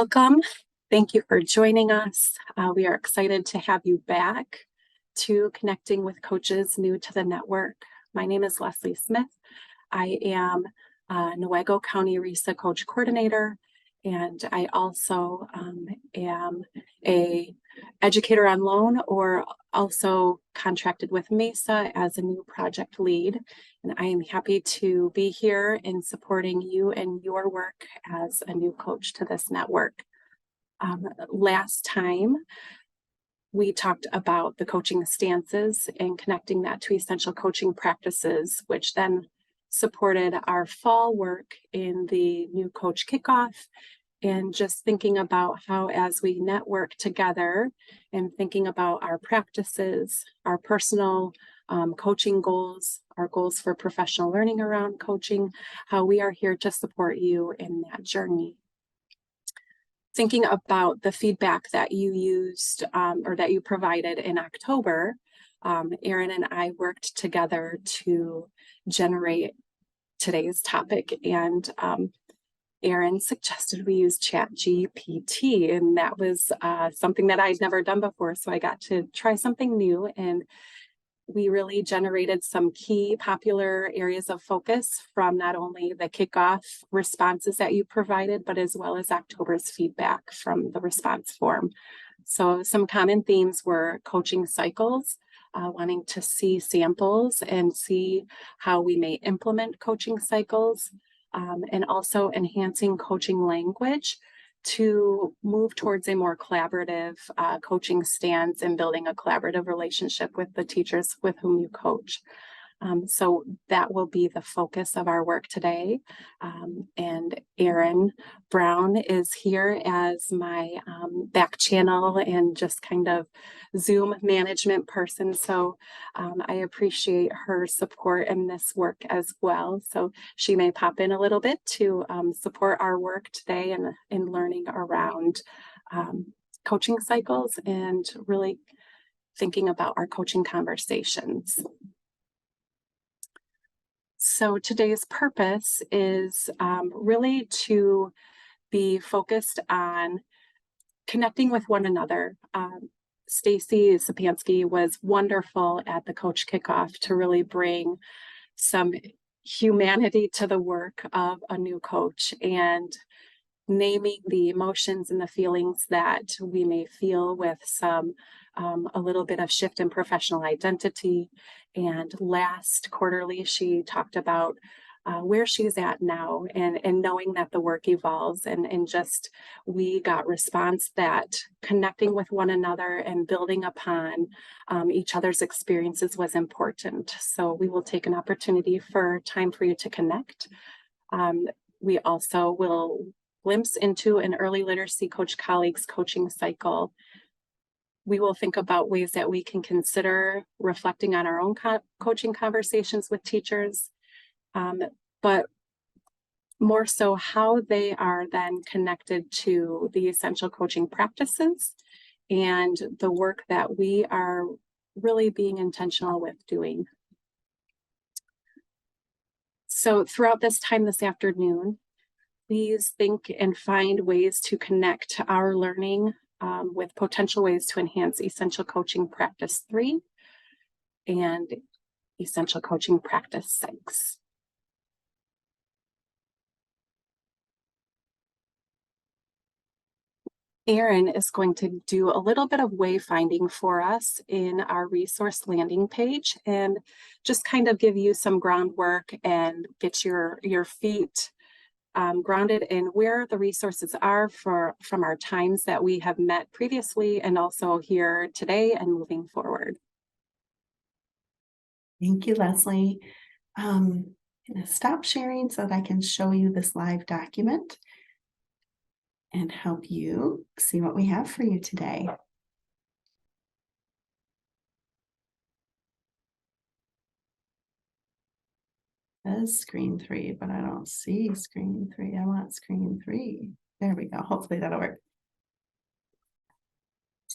Welcome. Thank you for joining us. We are excited to have you back to Connecting with Coaches New to the Network. My name is Leslie Smith. I am Newaygo County RESA Coach Coordinator, and I also am a educator on loan, or also contracted with MESA as a new project lead. And I am happy to be here in supporting you and your work as a new coach to this network. Last time, we talked about the coaching stances and connecting that to essential coaching practices, which then supported our fall work in the new coach kickoff, and just thinking about how, as we network together and thinking about our practices, our personal coaching goals, our goals for professional learning around coaching, how we are here to support you in that journey. Thinking about the feedback that you used or that you provided in October, Erin and I worked together to generate today's topic, and Erin suggested we use ChatGPT, and that was something that I'd never done before, so I got to try something new, and we really generated some key popular areas of focus from not only the kickoff responses that you provided, but as well as October's feedback from the response form. So some common themes were coaching cycles, wanting to see samples and see how we may implement coaching cycles, and also enhancing coaching language to move towards a more collaborative coaching stance and building a collaborative relationship with the teachers with whom you coach. So that will be the focus of our work today. And Erin Brown is here as my back channel and just kind of Zoom management person. So I appreciate her support in this work as well. So she may pop in a little bit to support our work today and in learning around coaching cycles and really thinking about our coaching conversations. So today's purpose is really to be focused on connecting with one another. Stacy Sapansky was wonderful at the coach kickoff to really bring some humanity to the work of a new coach and naming the emotions and the feelings that we may feel with some a little bit of shift in professional identity. And last quarterly, she talked about where she's at now and knowing that the work evolves, and just we got response that connecting with one another and building upon each other's experiences was important. So we will take an opportunity for time for you to connect. We also will glimpse into an early literacy coach colleagues coaching cycle. We will think about ways that we can consider reflecting on our own coaching conversations with teachers, but more so how they are then connected to the essential coaching practices and the work that we are really being intentional with doing. So throughout this time this afternoon, please think and find ways to connect our learning with potential ways to enhance Essential Coaching Practice 3 and Essential Coaching Practice 6. Erin is going to do a little bit of wayfinding for us in our resource landing page and just kind of give you some groundwork and get your feet grounded in where the resources are from our times that we have met previously and also here today and moving forward. Thank you, Leslie. I'm going to stop sharing so that I can show you this live document and help you see what we have for you today. Says screen 3, but I don't see screen 3. I want screen 3. There we go. Hopefully that'll work.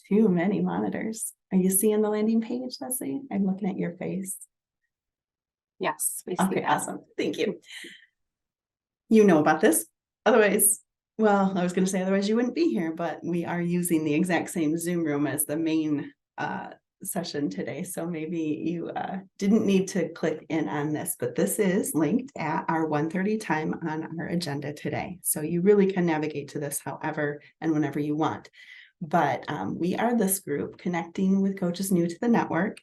Too many monitors. Are you seeing the landing page, Leslie? I'm looking at your face. Yes. We see okay, that. awesome. Thank you. You know about this. Otherwise, Well, I was going to say otherwise you wouldn't be here, but we are using the exact same Zoom room as the main session today. So maybe you didn't need to click in on this, but this is linked at our 1:30 time on our agenda today. So you really can navigate to this however and whenever you want. But we are this group connecting with coaches new to the network.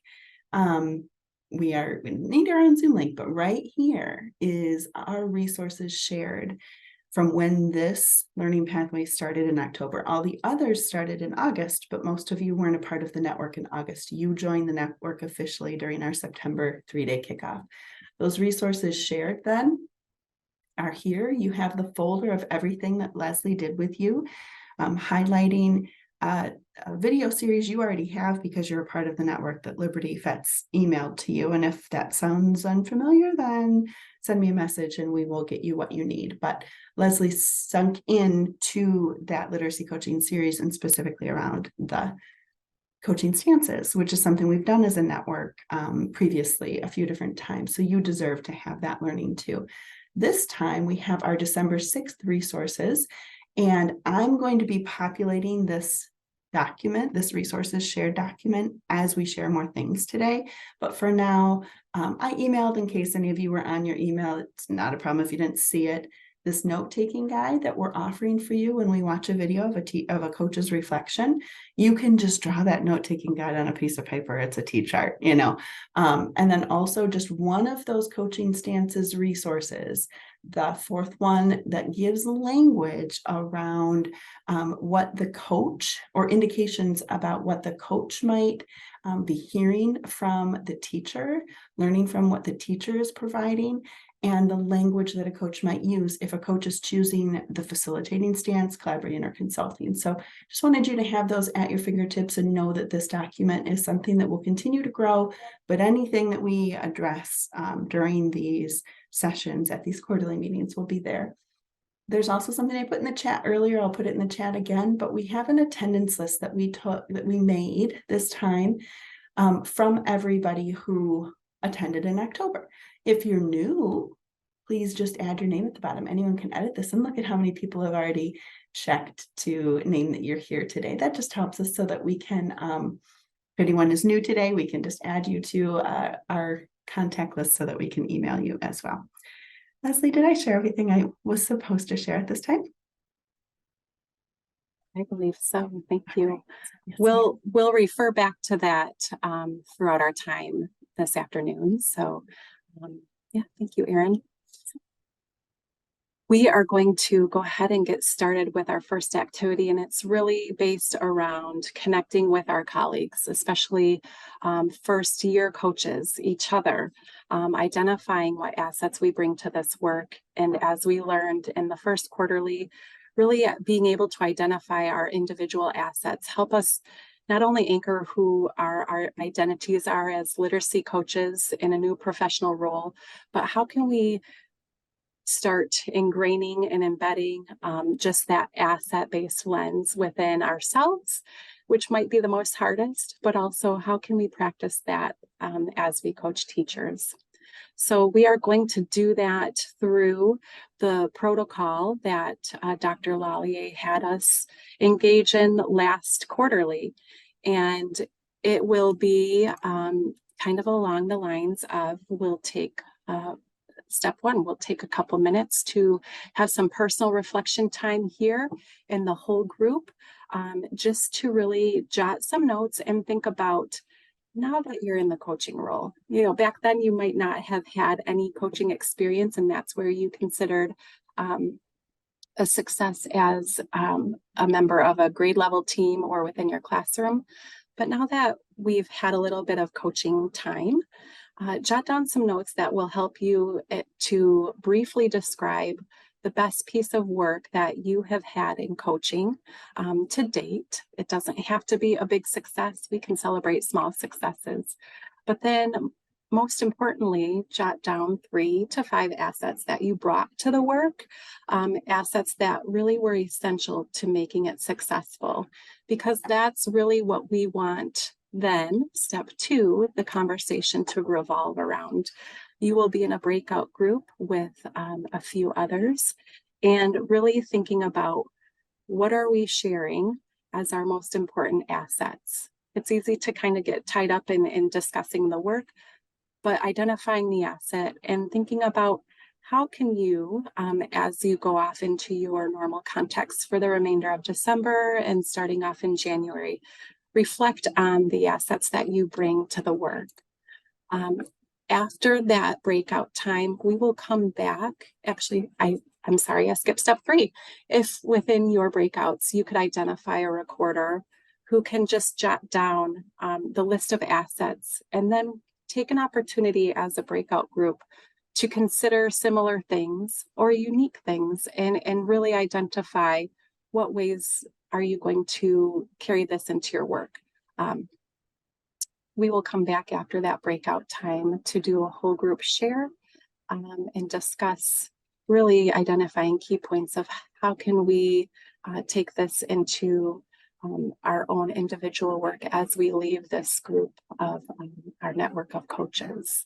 We need our own Zoom link, but right here is our resources shared from when this learning pathway started in October. All the others started in August, but most of you weren't a part of the network in August. You joined the network officially during our September 3-day kickoff. Those resources shared then are here. You have the folder of everything that Leslie did with you, highlighting a video series you already have because you're a part of the network that Liberty Vets emailed to you. And if that sounds unfamiliar, then send me a message and we will get you what you need. But Leslie sunk into that literacy coaching series and specifically around the coaching stances, which is something we've done as a network previously a few different times. So you deserve to have that learning too. This time we have our December 6th resources, and I'm going to be populating this document, this resources shared document, as we share more things today. But for now, I emailed in case any of you were on your email. It's not a problem if you didn't see it. This note-taking guide that we're offering for you when we watch a video of a coach's reflection, you can just draw that note-taking guide on a piece of paper. It's a T-chart, you know. And then also just one of those coaching stances resources, the fourth one that gives language around what the coach or indications about what the coach might be hearing from the teacher, learning from what the teacher is providing, and the language that a coach might use if a coach is choosing the facilitating stance, collaborating, or consulting. So just wanted you to have those at your fingertips and know that this document is something that will continue to grow, but anything that we address during these sessions at these quarterly meetings will be there. There's also something I put in the chat earlier. I'll put it in the chat again, but we have an attendance list that we made this time from everybody who attended in October. If you're new, please just add your name at the bottom. Anyone can edit this, and look at how many people have already checked to name that you're here today. That just helps us so that we can, if anyone is new today, we can just add you to our contact list so that we can email you as well. Leslie, did I share everything I was supposed to share at this time? I believe so. Thank you. Yes, We'll refer back to that throughout our time this afternoon. So yeah, thank you, Erin. We are going to go ahead and get started with our first activity, and it's really based around connecting with our colleagues, especially first year coaches, each other, identifying what assets we bring to this work. And as we learned in the first quarterly, really being able to identify our individual assets, help us not only anchor who our identities are as literacy coaches in a new professional role, but how can we start ingraining and embedding just that asset-based lens within ourselves, which might be the most hardest, but also how can we practice that as we coach teachers. So we are going to do that through the protocol that Dr. Lallier had us engage in last quarterly. And it will be kind of along the lines of, we'll take step one, we'll take a couple minutes to have some personal reflection time here in the whole group, just to really jot some notes and think about, now that you're in the coaching role, you know, back then you might not have had any coaching experience, and that's where you considered a success as a member of a grade level team or within your classroom. But now that we've had a little bit of coaching time, jot down some notes that will help you to briefly describe the best piece of work that you have had in coaching to date. It doesn't have to be a big success. We can celebrate small successes. But then most importantly, jot down 3 to 5 assets that you brought to the work, assets that really were essential to making it successful, because that's really what we want. Then step 2, the conversation to revolve around. You will be in a breakout group with a few others, and really thinking about what are we sharing as our most important assets. It's easy to kind of get tied up in discussing the work, but identifying the asset and thinking about how can you, as you go off into your normal context for the remainder of December and starting off in January, reflect on the assets that you bring to the work. After that breakout time, we will come back. Actually, I'm sorry, I skipped step 3. If within your breakouts, you could identify a recorder who can just jot down the list of assets and then take an opportunity as a breakout group to consider similar things or unique things and really identify what ways are you going to carry this into your work. We will come back after that breakout time to do a whole group share and discuss really identifying key points of how can we take this into our own individual work as we leave this group of our network of coaches.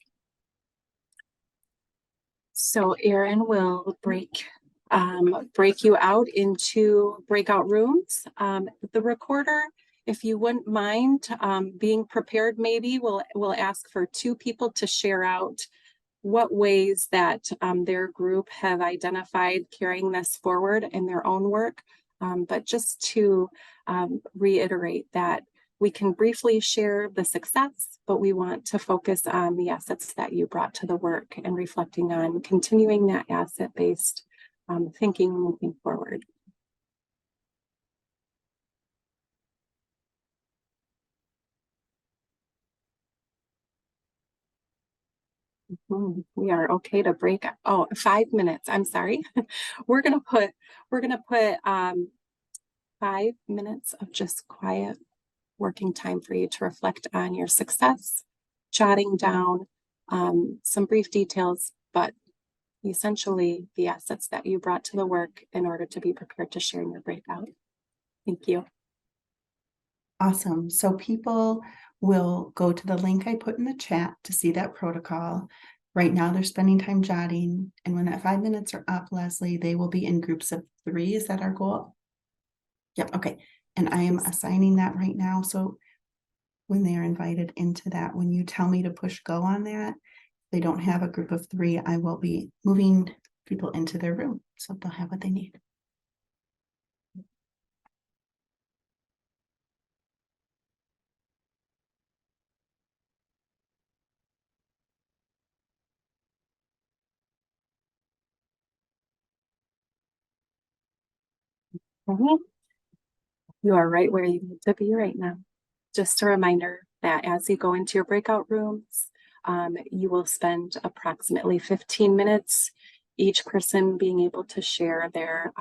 So Erin will break you out into breakout rooms. The recorder, if you wouldn't mind being prepared, maybe we'll ask for 2 people to share out what ways that their group have identified carrying this forward in their own work. But just to reiterate that we can briefly share the success, but we want to focus on the assets that you brought to the work and reflecting on continuing that asset-based thinking moving forward. We are okay to break. Oh, 5 minutes. I'm sorry. we're gonna put 5 minutes of just quiet working time for you to reflect on your success, jotting down some brief details, but essentially the assets that you brought to the work in order to be prepared to share in your breakout. Thank you. Awesome. So people will go to the link I put in the chat to see that protocol. Right now they're spending time jotting. And when that 5 minutes are up, Leslie, they will be in groups of 3. Is that our goal? Yep. Okay. And I am assigning that right now. So when they are invited into that, when you tell me to push go on that, if they don't have a group of 3, I will be moving people into their room so they'll have what they need. You are right where you need to be right now. Just a reminder that as you go into your breakout rooms, you will spend approximately 15 minutes, each person being able to share their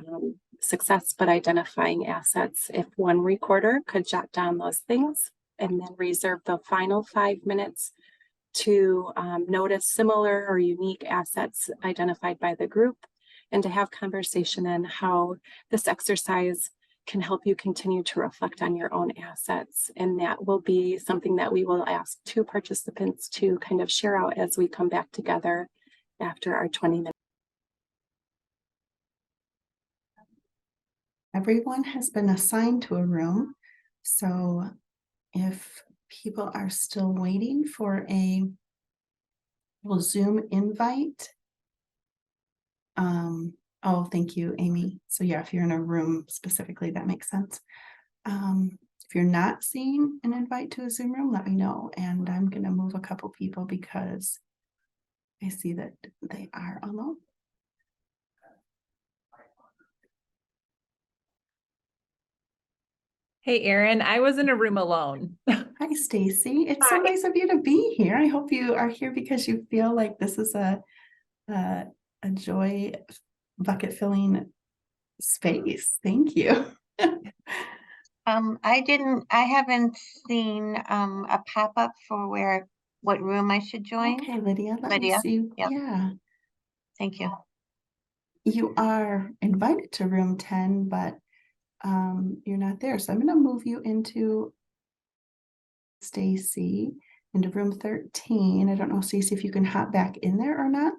success, but identifying assets. If one recorder could jot down those things and then reserve the final 5 minutes to notice similar or unique assets identified by the group and to have conversation on how this exercise can help you continue to reflect on your own assets. And that will be something that we will ask 2 participants to kind of share out as we come back together after our 20 minutes. Everyone has been assigned to a room. So if people are still waiting for a Zoom invite, oh, thank you, Amy. So yeah, if you're in a room specifically, that makes sense. If you're not seeing an invite to a Zoom room, let me know. And I'm going to move a couple people because I see that they are alone. Hey, Erin, I was in a room alone. Hi, Stacy. It's so Hi. nice of you to be here. I hope you are here because you feel like this is a joy bucket filling space. Thank you. I haven't seen a pop-up for what room I should join. Okay, Lydia, let me Lydia? see. Yep. Yeah, Thank you. you are invited to room 10, but you're not there. So I'm going to move you into Stacy into room 13. I don't know, Stacy, if you can hop back in there or not,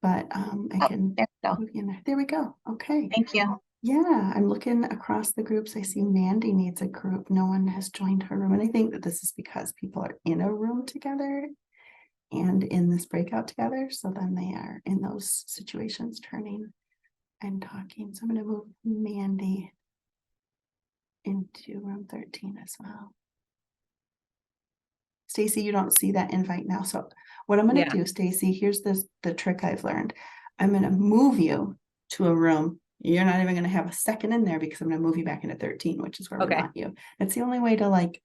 but I can. There So There we go. Okay. thank you. Yeah, I'm looking across the groups. I see Mandy needs a group. No one has joined her room. And I think that this is because people are in a room together and in this breakout together. So then they are in those situations turning and talking. So I'm going to move Mandy into room 13 as well. Stacy, you don't see that invite now. So what I'm going to Yeah. do, Stacy, here's the trick I've learned. I'm going to move you to a room. You're not even going to have a second in there because I'm going to move you back into 13, which is where we Okay. want you. It's the only way to like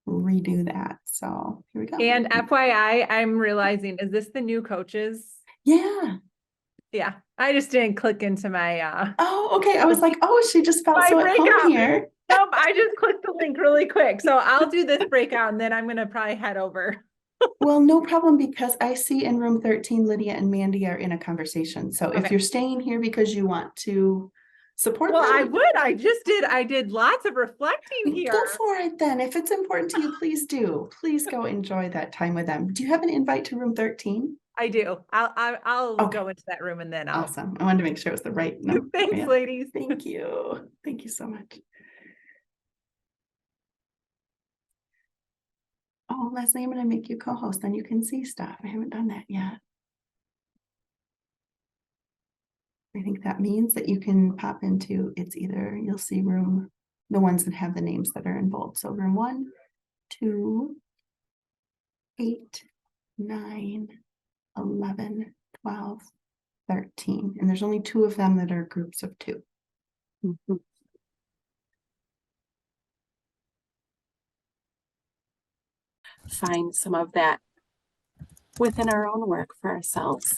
redo that. So here we go. And FYI, I'm realizing, is this the new coaches? Yeah. Yeah, I just didn't click into my Oh, okay. I was like, oh, she just felt My so at home breakout. here. Nope, I just clicked the link really quick. So I'll do this breakout and then I'm gonna probably head over. Well, no problem, because I see in room 13, Lydia and Mandy are in a conversation. So if Okay. you're staying here because you want to support Well, I them, would. I did lots of reflecting here. go for it then. If it's important to you, please do. Please go enjoy that time with them. Do you have an invite to room 13? I do. I'll Okay. go into that room and then I'll. Awesome. I wanted to make sure it was the right number. Thanks, Yeah. ladies. Thank you. Thank you so much. Oh, Leslie, I'm going to make you co-host, then you can see stuff. I haven't done that yet. I think that means that you can pop into, it's either, you'll see room, the ones that have the names that are in bold. So room 1, 2, 8, 9, 11, 12, 13. And there's only 2 of them that are groups of 2. Mhm. Find some of that within our own work for ourselves.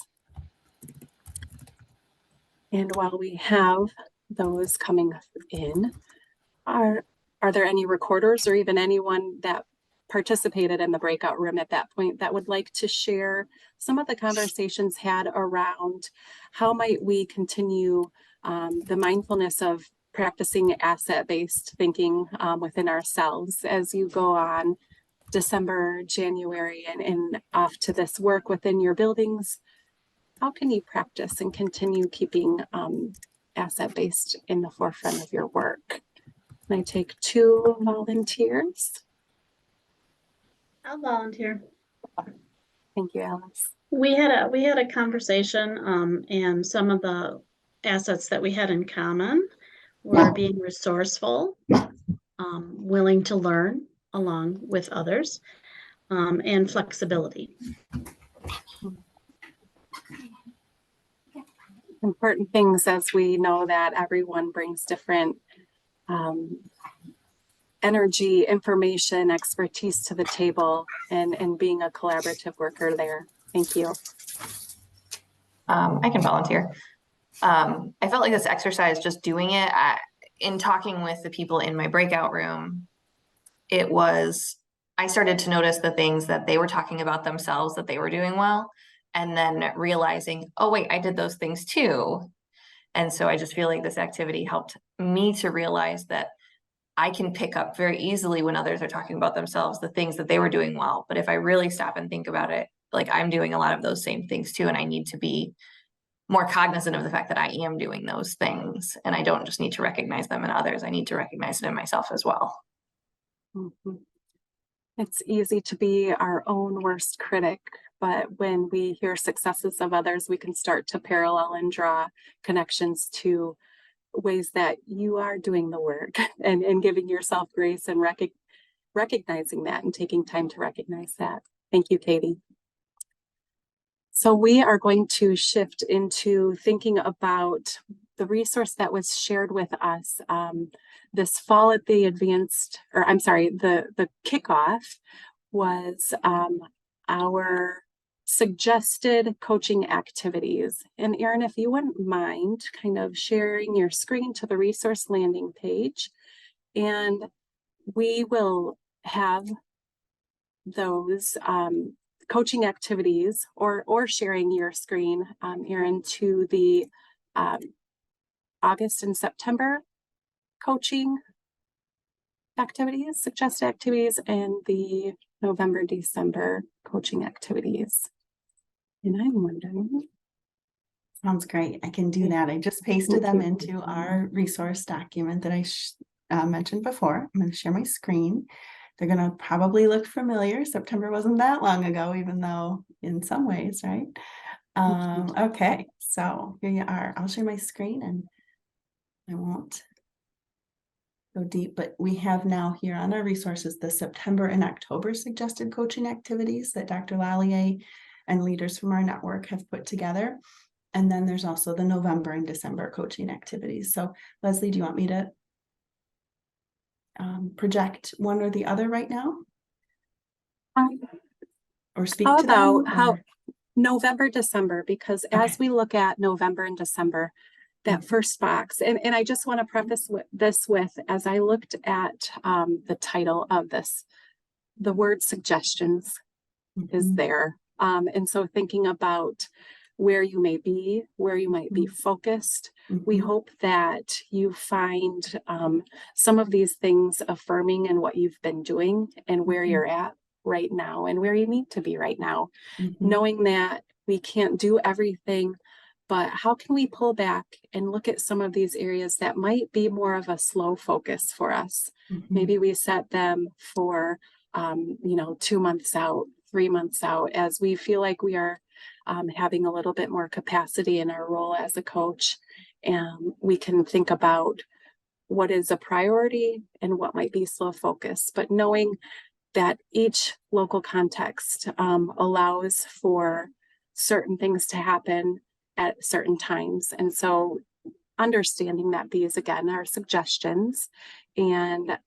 And while we have those coming in, are there any recorders or even anyone that participated in the breakout room at that point that would like to share some of the conversations had around how might we continue the mindfulness of practicing asset-based thinking within ourselves as you go on December, January, and off to this work within your buildings? How can you practice and continue keeping asset-based in the forefront of your work? Can I take 2 volunteers? I'll volunteer. Thank you, Alice. We had a conversation, and some of the assets that we had in common were being resourceful, willing to learn along with others, and flexibility. Important things, as we know that everyone brings different energy, information, expertise to the table, and being a collaborative worker there. Thank you. I can volunteer. I felt like this exercise, just doing it, in talking with the people in my breakout room, I started to notice the things that they were talking about themselves that they were doing well, and then realizing, oh wait, I did those things too. And so I just feel like this activity helped me to realize that I can pick up very easily when others are talking about themselves, the things that they were doing well. But if I really stop and think about it, like I'm doing a lot of those same things too, and I need to be more cognizant of the fact that I am doing those things, and I don't just need to recognize them in others. I need to recognize it in myself as well. Mm-hmm. It's easy to be our own worst critic, but when we hear successes of others, we can start to parallel and draw connections to ways that you are doing the work and giving yourself grace and recognizing that and taking time to recognize that. Thank you, Katie. So we are going to shift into thinking about the resource that was shared with us this fall at the the kickoff was our suggested coaching activities. And Erin, if you wouldn't mind kind of sharing your screen to the resource landing page, and we will have those coaching activities or sharing your screen, Erin, to the August and September coaching activities, suggested activities, and the November, December coaching activities. And I'm wondering, Sounds great. I can do that. I just pasted them into our resource document that I mentioned before. I'm going to share my screen. They're going to probably look familiar. September wasn't that long ago, even though in some ways, right? Okay, so here you are. I'll share my screen and I won't go deep, but we have now here on our resources the September and October suggested coaching activities that Dr. Lallier and leaders from our network have put together. And then there's also the November and December coaching activities. So Leslie, do you want me to project one or the other right now? Or speak How to them? about November, December, because as Okay. we look at November and December, that first box, and I just want to preface this with, as I looked at the title of this, the word suggestions is there. And so thinking about where you may be, where you might be focused, we hope that you find some of these things affirming in what you've been doing and where you're at right now and where you need to be right now, knowing that we can't do everything, but how can we pull back and look at some of these areas that might be more of a slow focus for us? Maybe we set them for 2 months out, 3 months out, as we feel like we are having a little bit more capacity in our role as a coach. And we can think about what is a priority and what might be slow focus, but knowing that each local context allows for certain things to happen at certain times. And so understanding that these again are suggestions and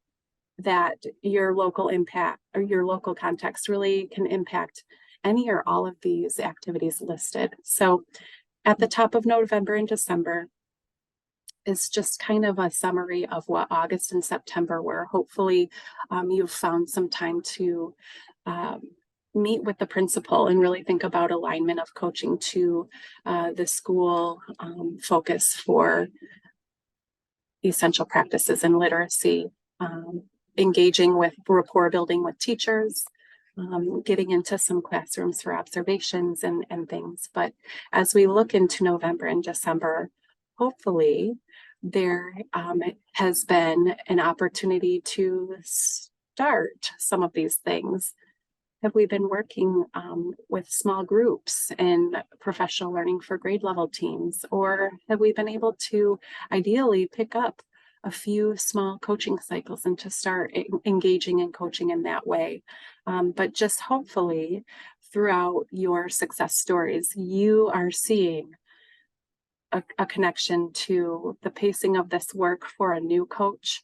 that your local impact or your local context really can impact any or all of these activities listed. So at the top of November and December is just kind of a summary of what August and September were. Hopefully you've found some time to meet with the principal and really think about alignment of coaching to the school focus for essential practices in literacy, engaging with rapport building with teachers, getting into some classrooms for observations and things. But as we look into November and December, hopefully there has been an opportunity to start some of these things. Have we been working with small groups and professional learning for grade level teams? Or have we been able to ideally pick up a few small coaching cycles and to start engaging and coaching in that way? But just hopefully throughout your success stories, you are seeing a connection to the pacing of this work for a new coach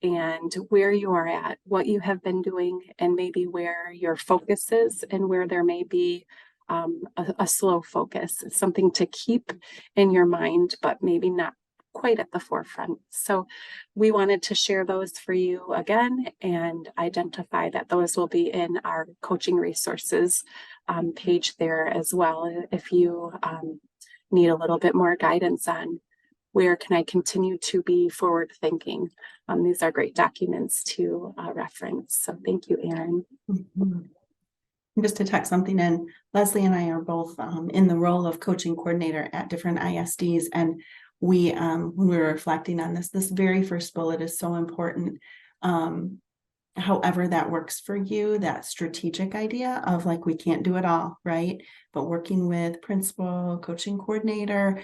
and where you are at, what you have been doing, and maybe where your focus is and where there may be a slow focus, something to keep in your mind, but maybe not quite at the forefront. So we wanted to share those for you again and identify that those will be in our coaching resources page there as well. If you need a little bit more guidance on where can I continue to be forward thinking. These are great documents to reference. So thank you, Erin. Just to tuck something in, Leslie and I are both in the role of coaching coordinator at different ISDs. And we, when we were reflecting on this very first bullet is so important. However that works for you, that strategic idea of like, we can't do it all, right? But working with principal, coaching coordinator,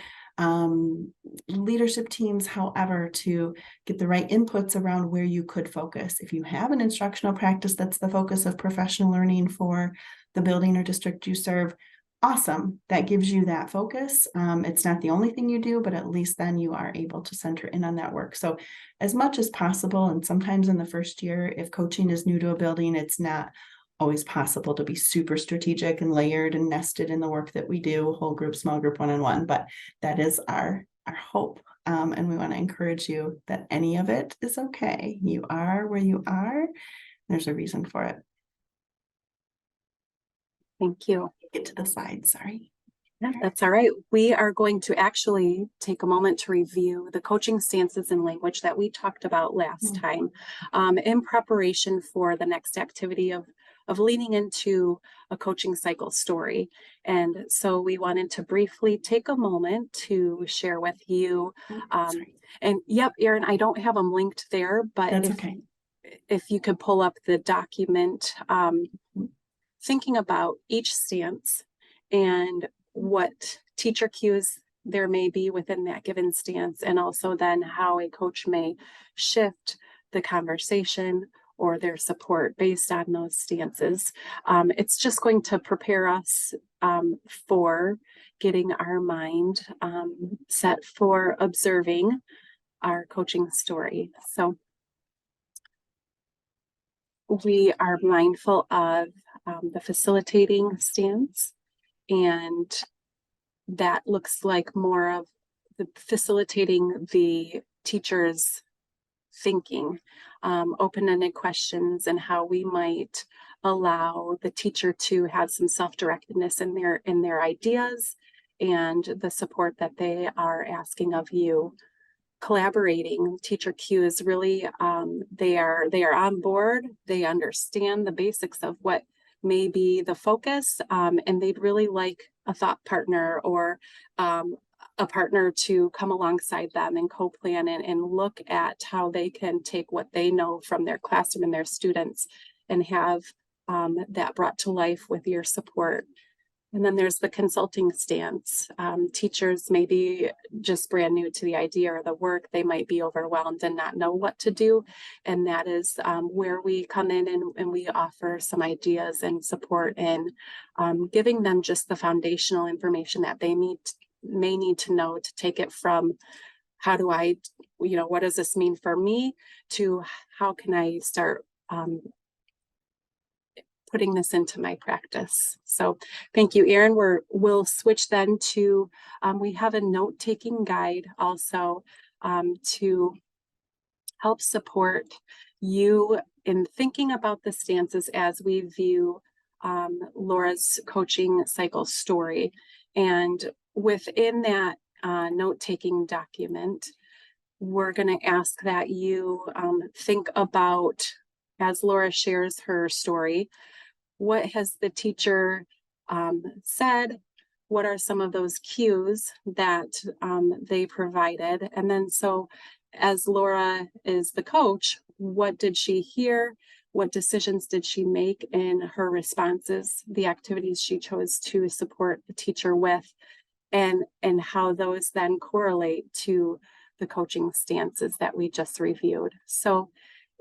leadership teams, however, to get the right inputs around where you could focus. If you have an instructional practice that's the focus of professional learning for the building or district you serve, awesome. That gives you that focus. It's not the only thing you do, but at least then you are able to center in on that work. So as much as possible, and sometimes in the first year, if coaching is new to a building, it's not always possible to be super strategic and layered and nested in the work that we do, whole group, small group, one-on-one, but that is our hope. And we want to encourage you that any of it is okay. You are where you are. There's a reason for it. Thank you. Get to the side, sorry. No, that's all right. We are going to actually take a moment to review the coaching stances and language that we talked about last time in preparation for the next activity of leaning into a coaching cycle story. And so we wanted to briefly take a moment to share with you. Sorry. And yep, Erin, I don't have them linked there, but That's okay. if you could pull up the document, thinking about each stance and what teacher cues there may be within that given stance, and also then how a coach may shift the conversation or their support based on those stances. It's just going to prepare us for getting our mind set for observing our coaching story. So we are mindful of the facilitating stance, and that looks like more of the facilitating the teacher's thinking, open-ended questions, and how we might allow the teacher to have some self-directedness in their ideas and the support that they are asking of you. Collaborating teacher Q is really they are on board, they understand the basics of what may be the focus, and they'd really like a thought partner or a partner to come alongside them and co-plan and look at how they can take what they know from their classroom and their students and have that brought to life with your support. And then there's the consulting stance. Teachers may be just brand new to the idea or the work. They might be overwhelmed and not know what to do. And that is where we come in and we offer some ideas and support in giving them just the foundational information that they may need to know to take it from how do I, what does this mean for me, to how can I start putting this into my practice. So thank you, Erin. We'll switch then to, we have a note-taking guide also to help support you in thinking about the stances as we view Laura's coaching cycle story. And within that note-taking document, we're going to ask that you think about, as Laura shares her story, what has the teacher said? What are some of those cues that they provided? And then so as Laura is the coach, what did she hear? What decisions did she make in her responses, the activities she chose to support the teacher with, and how those then correlate to the coaching stances that we just reviewed. So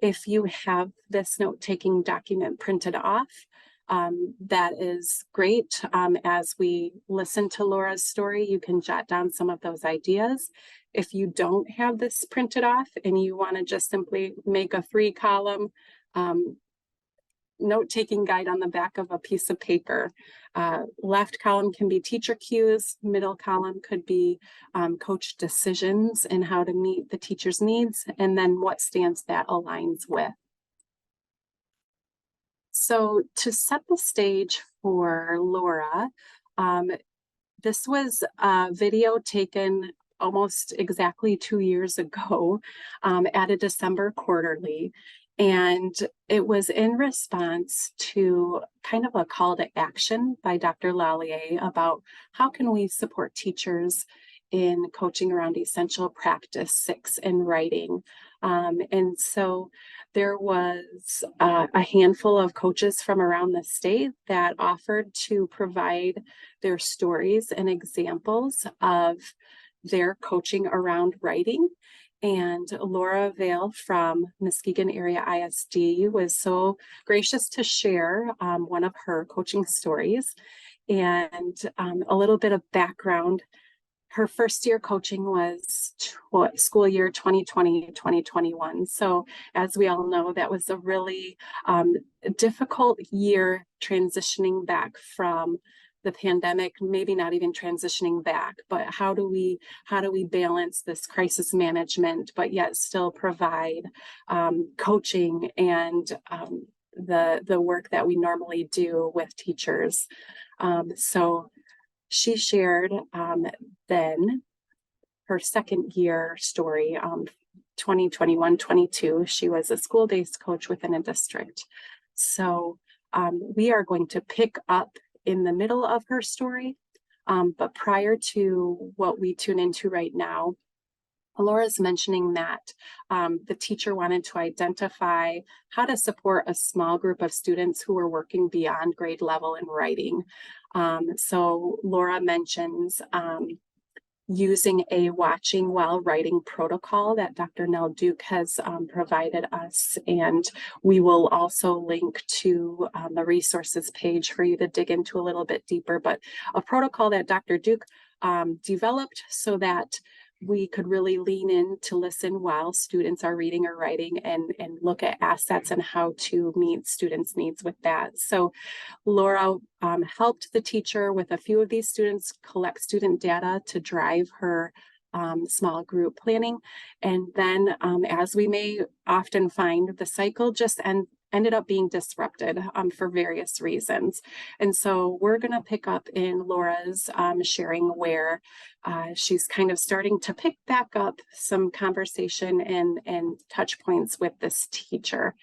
if you have this note-taking document printed off, that is great. As we listen to Laura's story, you can jot down some of those ideas. If you don't have this printed off and you want to just simply make a 3-column note-taking guide on the back of a piece of paper. Left column can be teacher cues, middle column could be coach decisions and how to meet the teacher's needs, and then what stance that aligns with. So to set the stage for Laura, this was a video taken almost exactly 2 years ago at a December quarterly. And it was in response to kind of a call to action by Dr. Lallier about how can we support teachers in coaching around essential practice 6 in writing. And so there was a handful of coaches from around the state that offered to provide their stories and examples of their coaching around writing. And Laura Vale from Muskegon Area ISD was so gracious to share one of her coaching stories. And a little bit of background. Her first year coaching was school year 2020-2021. So as we all know, that was a really difficult year transitioning back from the pandemic, maybe not even transitioning back, but how do we balance this crisis management, but yet still provide coaching and the work that we normally do with teachers. So she shared then her second year story, 2021-22. She was a school-based coach within a district. So We are going to pick up in the middle of her story. But prior to what we tune into right now, Laura's mentioning that the teacher wanted to identify how to support a small group of students who are working beyond grade level in writing. So Laura mentions using a watching while writing protocol that Dr. Nell Duke has provided us. And we will also link to the resources page for you to dig into a little bit deeper, but a protocol that Dr. Duke developed so that we could really lean in to listen while students are reading or writing and look at assets and how to meet students' needs with that. So Laura helped the teacher with a few of these students collect student data to drive her small group planning. And then as we may often find, the cycle just ended up being disrupted for various reasons. And so we're going to pick up in Laura's sharing where she's kind of starting to pick back up some conversation and touch points with this teacher.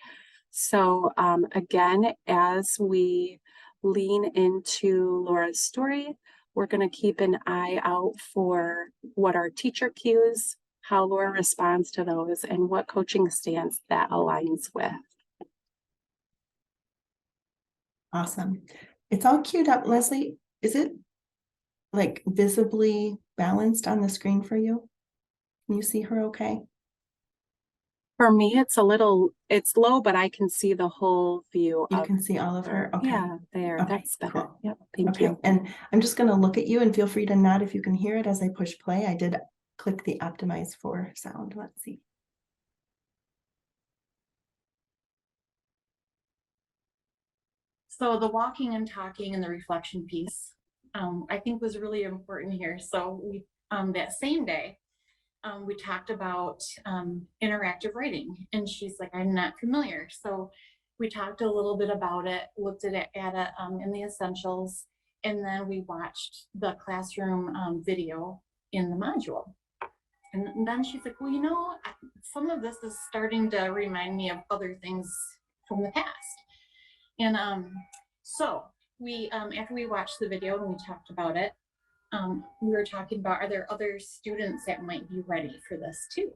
So again, as we lean into Laura's story, we're going to keep an eye out for what are teacher cues, how Laura responds to those, and what coaching stance that aligns with. Awesome. It's all queued up. Leslie, is it like visibly balanced on the screen for you? Can you see her okay? For me, it's low, but I can see the whole view. You can see all of her? Okay. Yeah, there, Okay, that's better. cool. Yep, thank Okay, you. and I'm just going to look at you and feel free to nod if you can hear it as I push play. I did click the optimize for sound. Let's see. So the walking and talking and the reflection piece, I think was really important here. So we, that same day, we talked about interactive writing, and she's like, I'm not familiar. So we talked a little bit about it, looked at it in the essentials, and then we watched the classroom video in the module. And then she's like, well, you know, some of this is starting to remind me of other things from the past. And so we, after we watched the video and we talked about it, we were talking about, are there other students that might be ready for this too?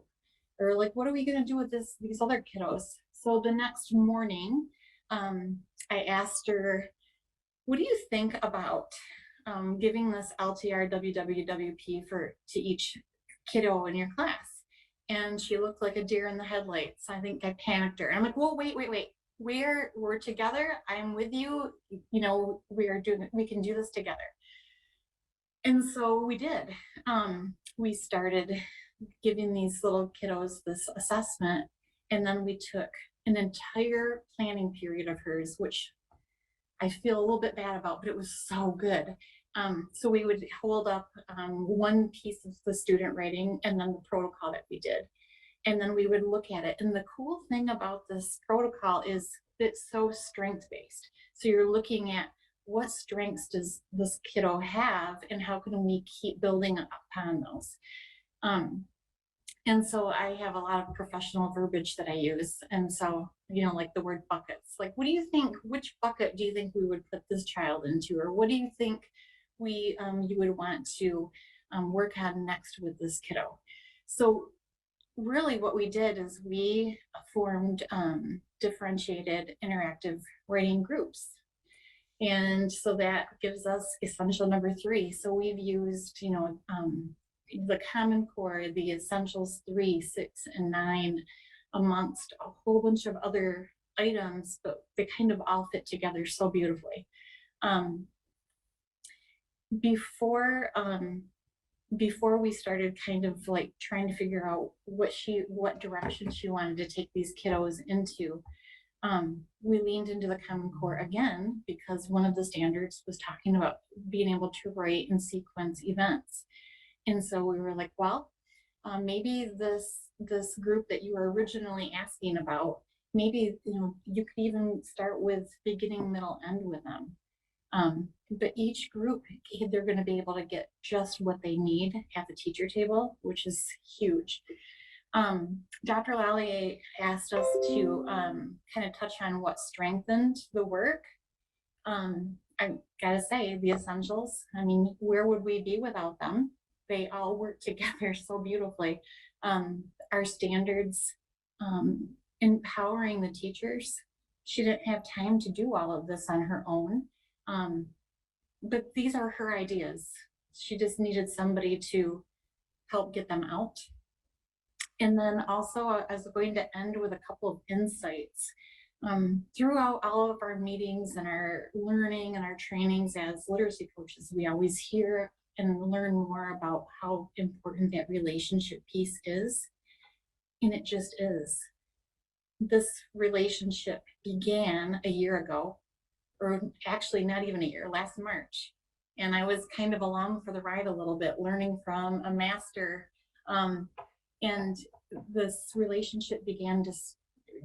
Or like, what are we gonna do with these other kiddos? So the next morning, I asked her, what do you think about giving this LTR WWWP to each kiddo in your class? And she looked like a deer in the headlights. I think I panicked her. I'm like, well, wait. We're together. I'm with you. You know, we can do this together. And so we did. We started giving these little kiddos this assessment, and then we took an entire planning period of hers, which I feel a little bit bad about, but it was so good. So we would hold up one piece of the student writing and then the protocol that we did. And then we would look at it. And the cool thing about this protocol is it's so strength-based. So you're looking at what strengths does this kiddo have and how can we keep building upon those. And so I have a lot of professional verbiage that I use. And so, you know, like the word buckets, like, what do you think, which bucket do you think we would put this child into? Or what do you think you would want to work on next with this kiddo? So really what we did is we formed differentiated interactive writing groups. And so that gives us essential number 3. So we've used, you know, the Common Core, the Essentials 3, 6, and 9, amongst a whole bunch of other items, but they kind of all fit together so beautifully. Before we started kind of like trying to figure out what direction she wanted to take these kiddos into, we leaned into the Common Core again, because one of the standards was talking about being able to write and sequence events. And so we were like, well, maybe this group that you were originally asking about, maybe, you know, you could even start with beginning, middle, end with them. But each group, they're going to be able to get just what they need at the teacher table, which is huge. Dr. Lallier asked us to kind of touch on what strengthened the work. I gotta say, the essentials, I mean, where would we be without them? They all work together so beautifully. Our standards, empowering the teachers. She didn't have time to do all of this on her own. But these are her ideas. She just needed somebody to help get them out. And then also, I was going to end with a couple of insights. Throughout all of our meetings and our learning and our trainings as literacy coaches, we always hear and learn more about how important that relationship piece is. And it just is. This relationship began a year ago, or actually not even a year, last March. And I was kind of along for the ride a little bit, learning from a master. And this relationship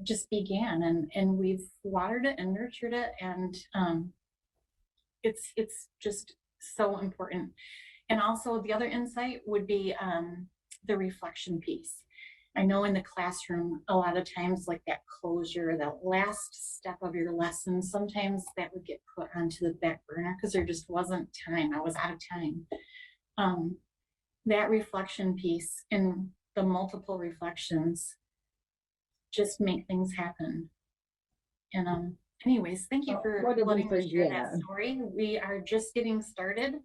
just began, and we've watered it and nurtured it, and it's just so important. And also the other insight would be the reflection piece. I know in the classroom, a lot of times, like that closure, that last step of your lesson, sometimes that would get put onto the back burner because there just wasn't time. I was out of time. That reflection piece and the multiple reflections just make things happen. And anyways, thank you for letting me share that story. We are just getting started.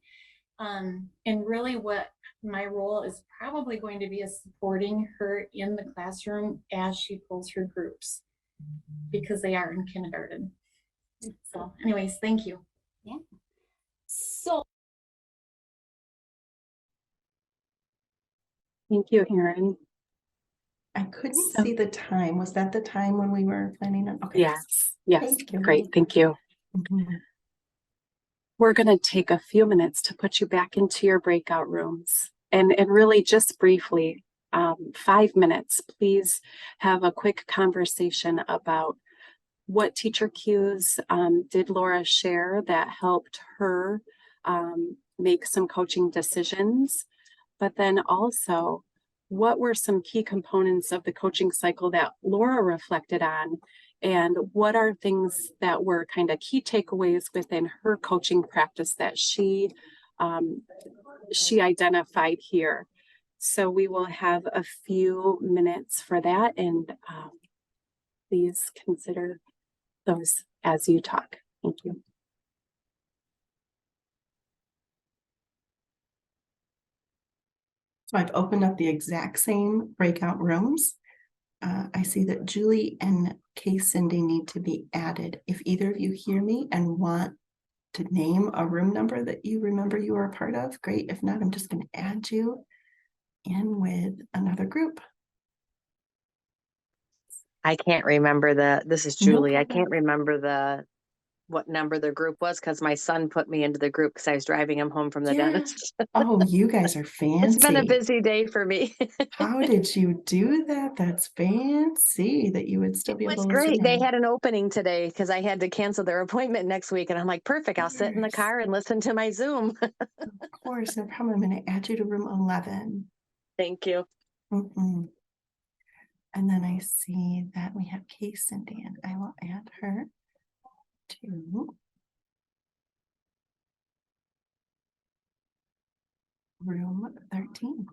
And really what my role is probably going to be is supporting her in the classroom as she pulls her groups, because they are in kindergarten. So anyways, thank you. Yeah. So Thank you, Erin. I couldn't So- see the time. Was that the time when we were planning on? Okay. Yes, yes, Thank you. great, thank you. Mhm. We're going to take a few minutes to put you back into your breakout rooms. And really just briefly, 5 minutes, please have a quick conversation about what teacher cues did Laura share that helped her make some coaching decisions, but then also what were some key components of the coaching cycle that Laura reflected on, and what are things that were kind of key takeaways within her coaching practice that she identified here. So we will have a few minutes for that, and please consider those as you talk. Thank you. So I've opened up the exact same breakout rooms. I see that Julie and Kay Cindy need to be added. If either of you hear me and want to name a room number that you remember you were a part of, great. If not, I'm just going to add you in with another group. I can't remember this is No Julie. I problem. can't remember what number the group was because my son put me into the group because I was driving him home from the Yeah. dentist. Oh, you guys are fancy. It's been a busy day for me. How did you do that? That's fancy that you would still be It able was to listen great. They in. had an opening today because I had to cancel their appointment next week. And I'm like, perfect. I'll sit in the Yes. car and listen to my Zoom. Of course, no problem. I'm going to add you to room 11. Thank you. And then I see that we have Kay Cindy, and I will add her to room 13.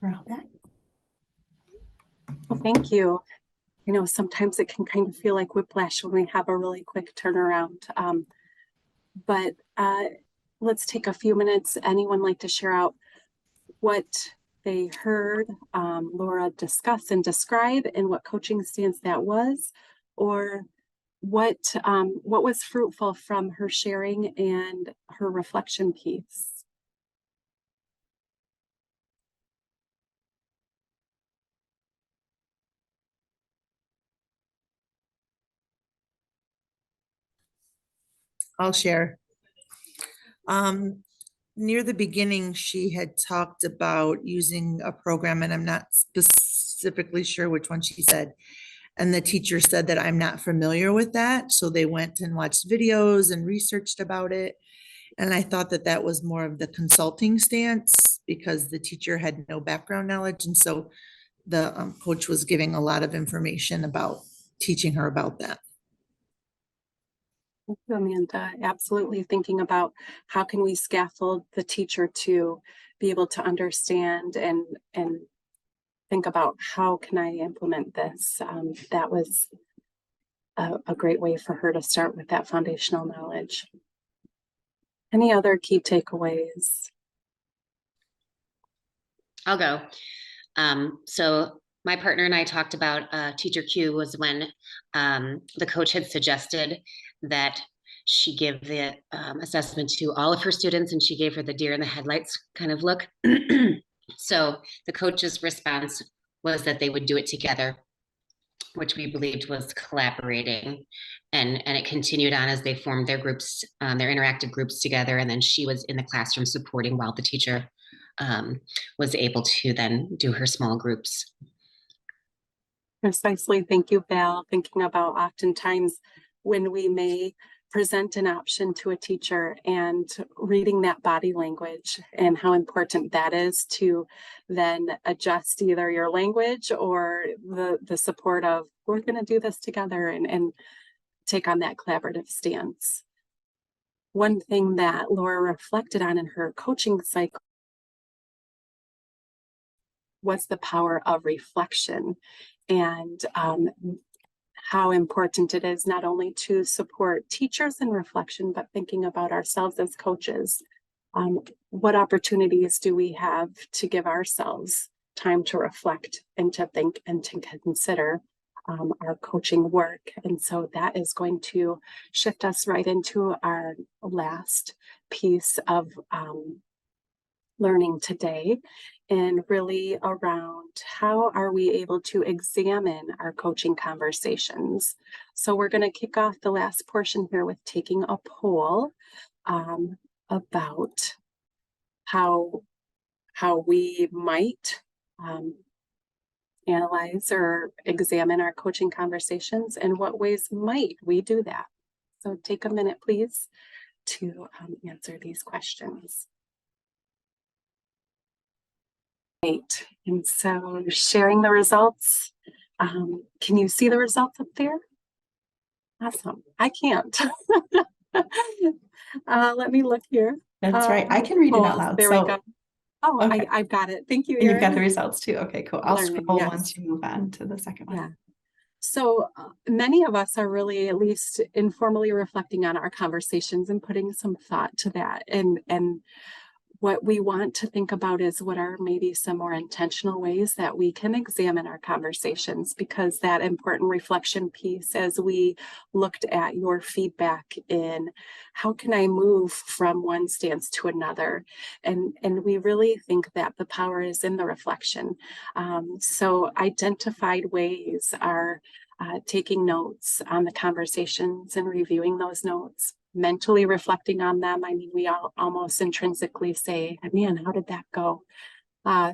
We're all back. Well, thank you. You know, sometimes it can kind of feel like whiplash when we have a really quick turnaround. But let's take a few minutes. Anyone like to share out what they heard Laura discuss and describe, and what coaching stance that was, or what was fruitful from her sharing and her reflection piece? I'll share. Near the beginning, she had talked about using a program, and I'm not specifically sure which one she said. And the teacher said that I'm not familiar with that. So they went and watched videos and researched about it. And I thought that that was more of the consulting stance because the teacher had no background knowledge. And so the coach was giving a lot of information about teaching her about that. Thank you, Amanda. Absolutely thinking about how can we scaffold the teacher to be able to understand and think about how can I implement this. That was a great way for her to start with that foundational knowledge. Any other key takeaways? I'll go. So my partner and I talked about teacher Q was when the coach had suggested that she give the assessment to all of her students, and she gave her the deer in the headlights kind of look. So the coach's response was that they would do it together, which we believed was collaborating. And it continued on as they formed their groups, their interactive groups together. And then she was in the classroom supporting while the teacher was able to then do her small groups. Precisely. Thank you, Val. Thinking about oftentimes when we may present an option to a teacher and reading that body language and how important that is to then adjust either your language or the support of, we're going to do this together, and take on that collaborative stance. One thing that Laura reflected on in her coaching cycle was the power of reflection, and how important it is not only to support teachers in reflection, but thinking about ourselves as coaches. What opportunities do we have to give ourselves time to reflect and to think and to consider our coaching work? And so that is going to shift us right into our last piece of learning today, and really around how are we able to examine our coaching conversations. So we're going to kick off the last portion here with taking a poll about how we might analyze or examine our coaching conversations, and what ways might we do that. So take a minute, please, to answer these questions. Great. And so sharing the results. Can you see the results up there? Awesome. I can't. Let me look here. That's right. I can read it out loud. There we go. Oh, okay. I've got it. Thank you, And you've got Erin. the results too. Okay, cool. I'll Learning, scroll yes. once you move on to the second one. Yeah. So many of us are really at least informally reflecting on our conversations and putting some thought to that. And what we want to think about is what are maybe some more intentional ways that we can examine our conversations, because that important reflection piece, as we looked at your feedback in how can I move from one stance to another, and we really think that the power is in the reflection. So identified ways are taking notes on the conversations and reviewing those notes, mentally reflecting on them. I mean, we all almost intrinsically say, man, how did that go?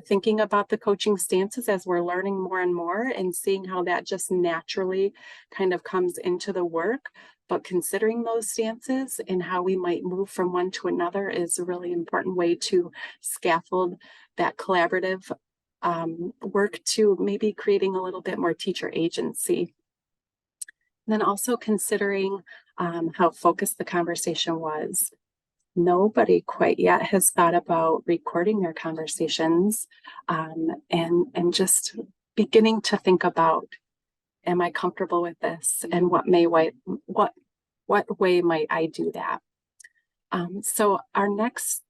Thinking about the coaching stances as we're learning more and more, and seeing how that just naturally kind of comes into the work. But considering those stances and how we might move from one to another is a really important way to scaffold that collaborative work to maybe creating a little bit more teacher agency. And then also considering how focused the conversation was. Nobody quite yet has thought about recording their conversations, and just beginning to think about, am I comfortable with this, and what way might I do that? So our next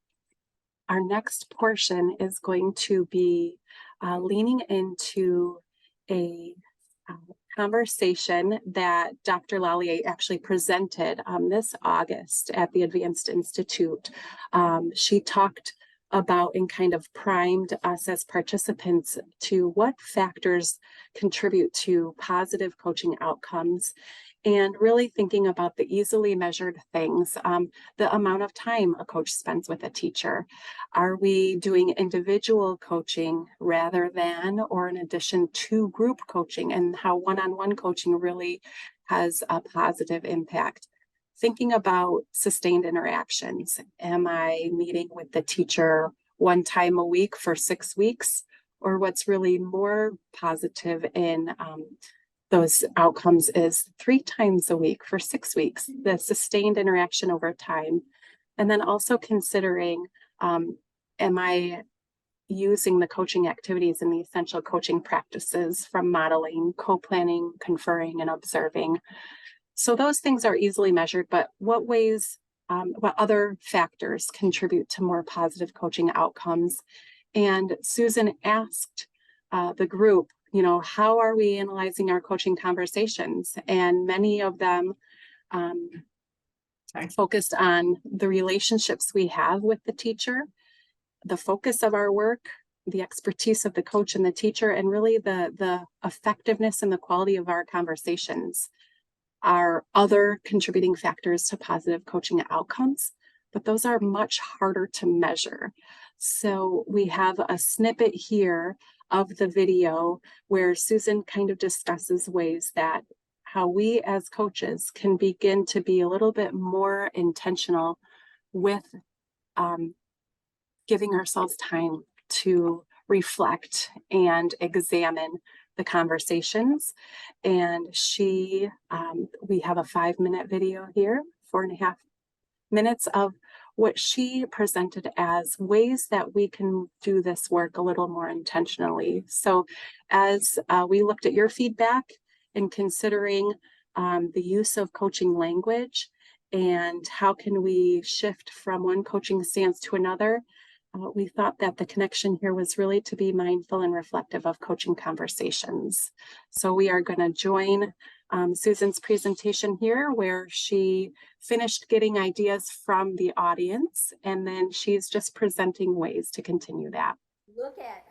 portion is going to be leaning into a conversation that Dr. Lallier actually presented this August at the Advanced Institute. She talked about and kind of primed us as participants to what factors contribute to positive coaching outcomes, and really thinking about the easily measured things, the amount of time a coach spends with a teacher. Are we doing individual coaching rather than or in addition to group coaching, and how one-on-one coaching really has a positive impact? Thinking about sustained interactions. Am I meeting with the teacher one time a week for 6 weeks, or what's really more positive in those outcomes is 3 times a week for 6 weeks, the sustained interaction over time. And then also considering, am I using the coaching activities and the essential coaching practices from modeling, co-planning, conferring, and observing? So those things are easily measured, but what other factors contribute to more positive coaching outcomes? And Susan asked the group, how are we analyzing our coaching conversations? And many of them focused on the relationships we have with the teacher, the focus of our work, the expertise of the coach and the teacher, and really the effectiveness and the quality of our conversations are other contributing factors to positive coaching outcomes, but those are much harder to measure. So we have a snippet here of the video where Susan kind of discusses ways that how we as coaches can begin to be a little bit more intentional with giving ourselves time to reflect and examine the conversations. And we have a 5-minute video here, 4.5 minutes of what she presented as ways that we can do this work a little more intentionally. So as we looked at your feedback in considering the use of coaching language and how can we shift from one coaching stance to another, we thought that the connection here was really to be mindful and reflective of coaching conversations. So we are going to join Susan's presentation here, where she finished getting ideas from the audience, and then she's just presenting ways to continue that. Look at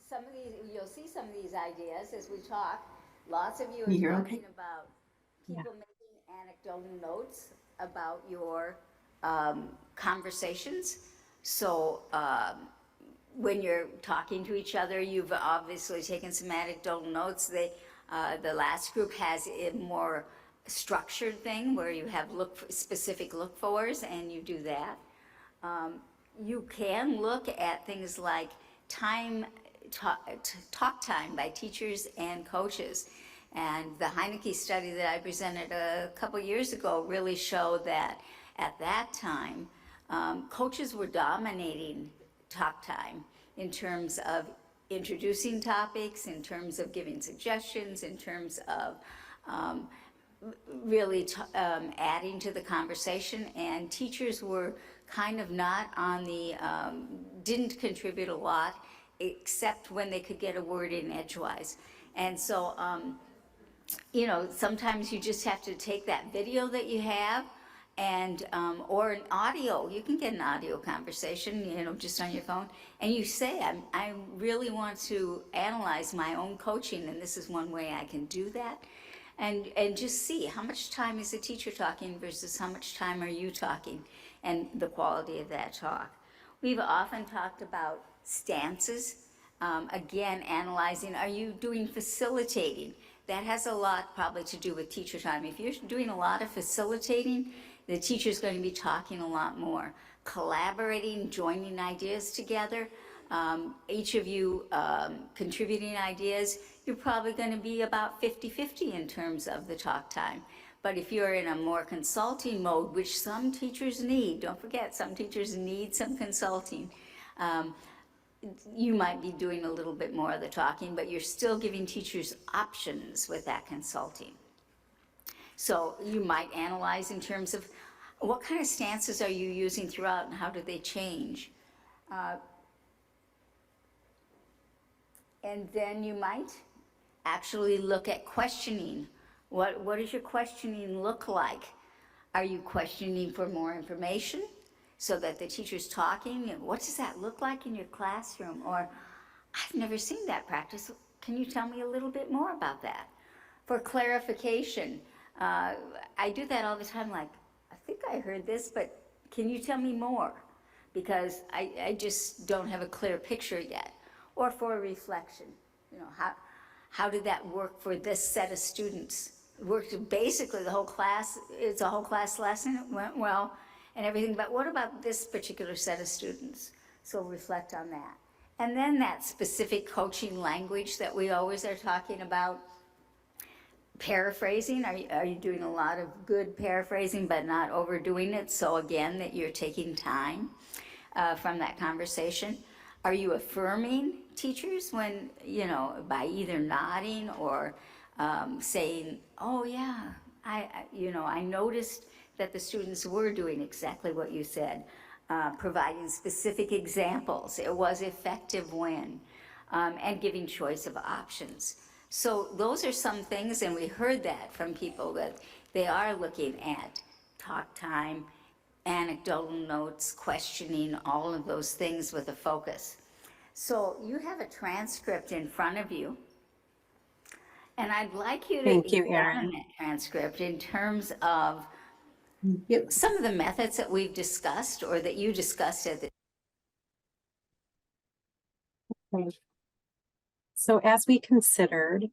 some of these, you'll see some of these ideas as we talk. Lots of you are talking about people making anecdotal notes about your conversations. So when you're talking to each other, you've obviously taken some anecdotal notes. The last group has a more structured thing where you have specific look-fors, and you do that. You can look at things like talk time by teachers and coaches. And the Heineke study that I presented a couple years ago really showed that at that time, coaches were dominating talk time in terms of introducing topics, in terms of giving suggestions, in terms of really adding to the conversation, and teachers were kind of not on didn't contribute a lot, except when they could get a word in edgewise. And so, sometimes you just have to take that video that you have and or an audio. You can get an audio conversation, just on your phone, and you say, I really want to analyze my own coaching, and this is one way I can do that. And just see how much time is the teacher talking versus how much time are you talking, and the quality of that talk. We've often talked about stances. Again, analyzing, are you doing facilitating? That has a lot probably to do with teacher time. If you're doing a lot of facilitating, the teacher's going to be talking a lot more. Collaborating, joining ideas together, each of you contributing ideas, you're probably going to be about 50-50 in terms of the talk time. But if you're in a more consulting mode, which some teachers need, don't forget, some teachers need some consulting, you might be doing a little bit more of the talking, but you're still giving teachers options with that consulting. So you might analyze in terms of what kind of stances are you using throughout and how do they change? And then you might actually look at questioning. What does your questioning look like? Are you questioning for more information so that the teacher's talking? What does that look like in your classroom? Or, I've never seen that practice. Can you tell me a little bit more about that? For clarification, I do that all the time, like, I think I heard this, but can you tell me more? Because I just don't have a clear picture yet. Or for reflection, how did that work for this set of students? It worked basically the whole class, it's a whole class lesson, it went well and everything, but what about this particular set of students? So reflect on that. And then that specific coaching language that we always are talking about, paraphrasing. Are you doing a lot of good paraphrasing but not overdoing it? So again, that you're taking time from that conversation. Are you affirming teachers when, by either nodding or saying, oh yeah, I noticed that the students were doing exactly what you said, providing specific examples. It was effective when, and giving choice of options. So those are some things, and we heard that from people, that they are looking at talk time, anecdotal notes, questioning, all of those things with a focus. So you have a transcript in front of you, and I'd like you to Thank you, examine Erin. that transcript in terms of Yep. some of the methods that we've discussed or that you discussed at the. Okay. So as we considered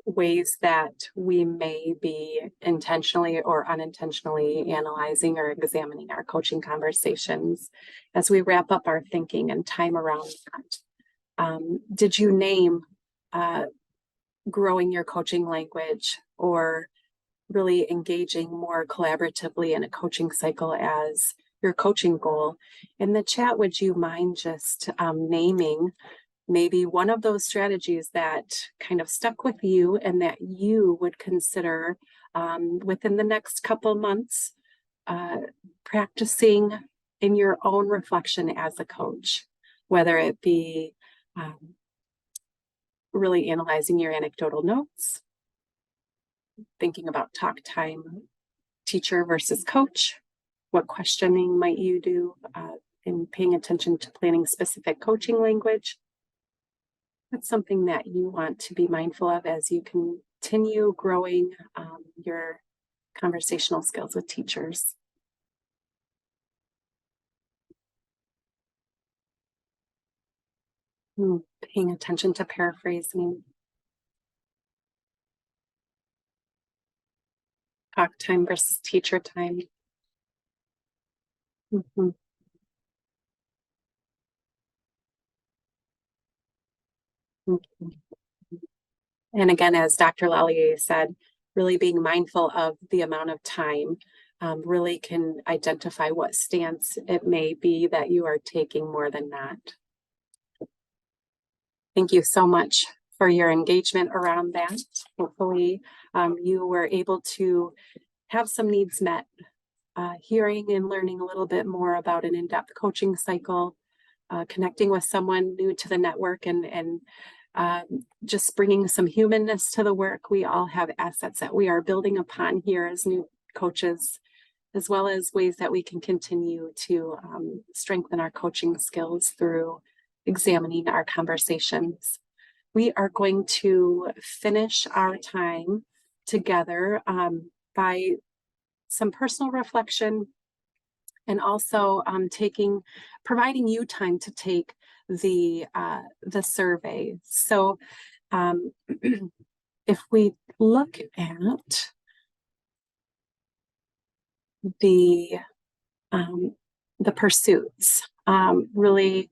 ways that we may be intentionally or unintentionally analyzing or examining our coaching conversations, as we wrap up our thinking and time around that, did you name growing your coaching language or really engaging more collaboratively in a coaching cycle as your coaching goal? In the chat, would you mind just naming maybe one of those strategies that kind of stuck with you and that you would consider within the next couple months practicing in your own reflection as a coach, whether it be really analyzing your anecdotal notes, thinking about talk time, teacher versus coach, what questioning might you do in paying attention to planning specific coaching language. That's something that you want to be mindful of as you continue growing your conversational skills with teachers. Paying attention to paraphrasing, talk time versus teacher time. Mhm. Mhm. And again, as Dr. Lallier said, really being mindful of the amount of time really can identify what stance it may be that you are taking more than not. Thank you so much for your engagement around that. Hopefully you were able to have some needs met, hearing and learning a little bit more about an in-depth coaching cycle, connecting with someone new to the network, and just bringing some humanness to the work. We all have assets that we are building upon here as new coaches, as well as ways that we can continue to strengthen our coaching skills through examining our conversations. We are going to finish our time together by some personal reflection and also providing you time to take the survey. So if we look at the pursuits, really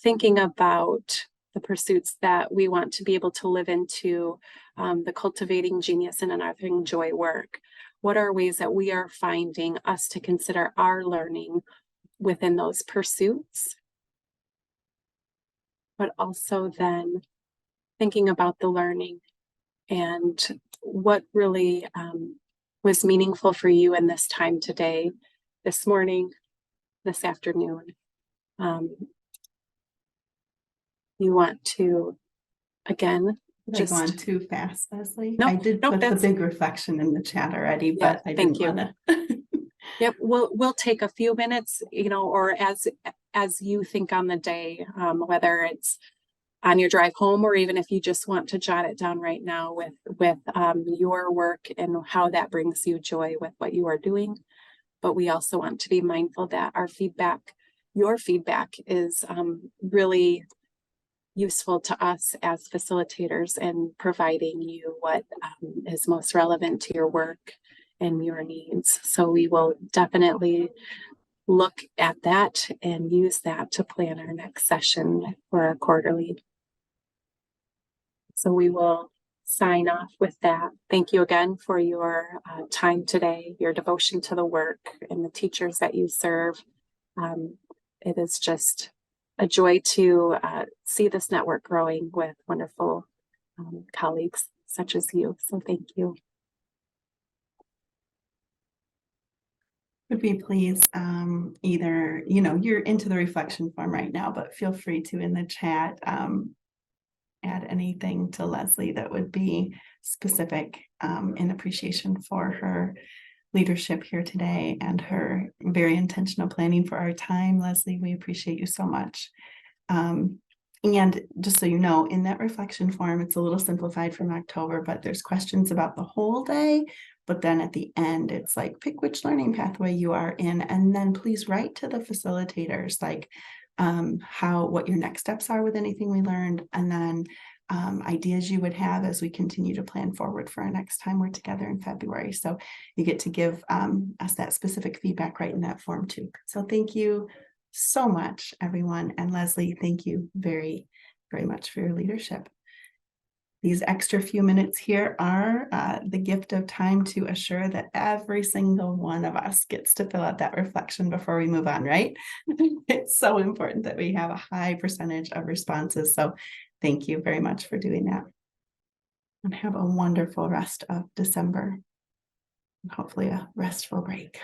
thinking about the pursuits that we want to be able to live into, the cultivating genius and unearthing joy work. What are ways that we are finding us to consider our learning within those pursuits? But also then thinking about the learning and what really was meaningful for you in this time today, this morning, this afternoon. You want to, again, Just going too fast, Leslie. No, I did no, put the that's- big reflection in the chat already, Yeah, but I thank didn't you. want to. Yep, we'll take a few minutes, or as you think on the day, whether it's on your drive home or even if you just want to jot it down right now with your work and how that brings you joy with what you are doing. But we also want to be mindful that your feedback is really useful to us as facilitators and providing you what is most relevant to your work and your needs. So we will definitely look at that and use that to plan our next session for our quarterly. So we will sign off with that. Thank you again for your time today, your devotion to the work and the teachers that you serve. It is just a joy to see this network growing with wonderful colleagues such as you. So thank you. Would we please either, you know, you're into the reflection form right now, but feel free to in the chat add anything to Leslie that would be specific in appreciation for her leadership here today and her very intentional planning for our time. Leslie, we appreciate you so much. And just so you know, in that reflection form, it's a little simplified from October, but there's questions about the whole day. But then at the end, it's like, pick which learning pathway you are in, and then please write to the facilitators, like what your next steps are with anything we learned, and then ideas you would have as we continue to plan forward for our next time we're together in February. So you get to give us that specific feedback right in that form too. So thank you so much, everyone. And Leslie, thank you very, very much for your leadership. These extra few minutes here are the gift of time to assure that every single one of us gets to fill out that reflection before we move on, right? It's so important that we have a high percentage of responses. So thank you very much for doing that. And have a wonderful rest of December. And hopefully a restful break.